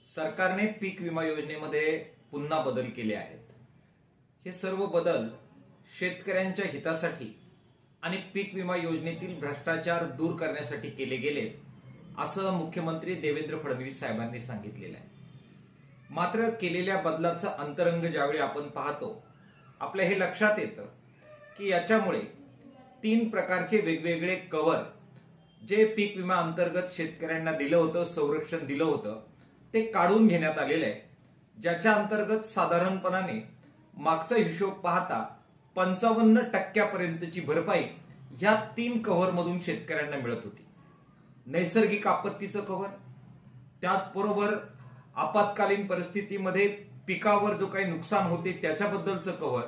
सरकारने पीक विमा योजनेमध्ये पुन्हा बदल केले आहेत। हे सर्व बदल शेतकऱ्यांच्या हितासाठी आणि पीक विमा योजनेतील भ्रष्टाचार दूर करण्यासाठी केले गेले असं मुख्यमंत्री देवेंद्र फडणवीस साहेबांनी सांगितलेलं आहे। मात्र केलेल्या बदलाचा अंतरंग ज्यावेळी आपण पाहतो आपल्या हे लक्षात येतं की याच्यामुळे 3 प्रकारचे वेगवेगळे कव्हर जे पीक विमा अंतर्गत शेतकऱ्यांना दिलं होतं, संरक्षण दिलं होतं, ते काढून घेण्यात आलेलं आहे, ज्याच्या अंतर्गत साधारणपणाने मागचा हिशोब पाहता 55% भरपाई ह्या 3 कव्हर मधून शेतकऱ्यांना मिळत होती। नैसर्गिक आपत्तीचं कव्हर, त्याचबरोबर आपत्कालीन परिस्थितीमध्ये पिकावर जो काही नुकसान होते त्याच्याबद्दलचं कव्हर,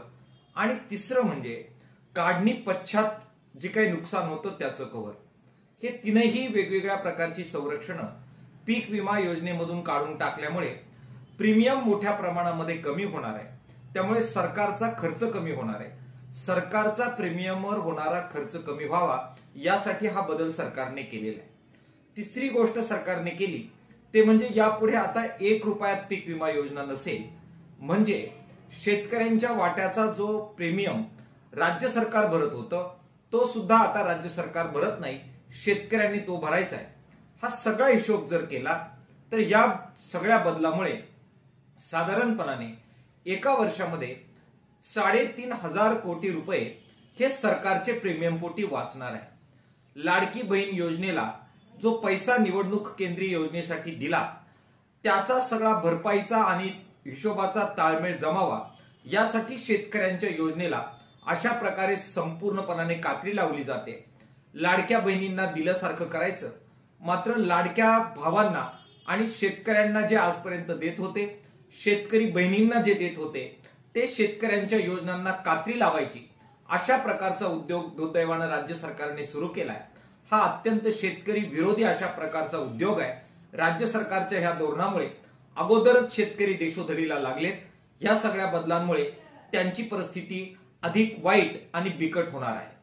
आणि तिसरं म्हणजे काढणी पश्चात जे काही नुकसान होतं त्याचं कव्हर। हे तीनही वेगवेगळ्या प्रकारची संरक्षण पीक विमा योजनेमधून काढून टाकल्यामुळे प्रीमियम मोठ्या प्रमाणामध्ये कमी होणार आहे, त्यामुळे सरकारचा खर्च कमी होणार आहे। सरकारचा प्रीमियमवर होणारा खर्च कमी व्हावा यासाठी हा बदल सरकारने केलेला आहे। तिसरी गोष्ट सरकारने केली ते म्हणजे यापुढे आता 1 रुपयात पीक विमा योजना नसेल, म्हणजे शेतकऱ्यांच्या वाट्याचा जो प्रीमियम राज्य सरकार भरत होतं तो सुद्धा आता राज्य सरकार भरत नाही, शेतकऱ्यांनी तो भरायचा आहे। हा सगळा हिशोब जर केला तर या सगळ्या बदलामुळे साधारणपणाने एका वर्षामध्ये 3,500 कोटी रुपये हे सरकारचे प्रीमियम पोटी वाचणार आहे। लाडकी बहीण योजनेला जो पैसा निवडणूक केंद्रीय योजनेसाठी दिला त्याचा सगळा भरपाईचा आणि हिशोबाचा ताळमेळ जमावा यासाठी शेतकऱ्यांच्या योजनेला अशा प्रकारे संपूर्णपणाने कात्री लावली जाते। लाडक्या बहिणींना दिल्यासारखं करायचं, मात्र लाडक्या भावांना आणि शेतकऱ्यांना जे आजपर्यंत देत होते, शेतकरी बहिणींना जे देत होते ते शेतकऱ्यांच्या योजनांना कात्री लावायची, अशा प्रकारचा उद्योग दुर्दैवाने राज्य सरकारने सुरू केलाय। हा अत्यंत शेतकरी विरोधी अशा प्रकारचा उद्योग आहे। राज्य सरकारच्या ह्या धोरणामुळे अगोदरच शेतकरी देशोधडीला लागलेत। ह्या सगळ्या बदलांमुळे त्यांची परिस्थिती अधिक वाईट आणि बिकट होणार आहे।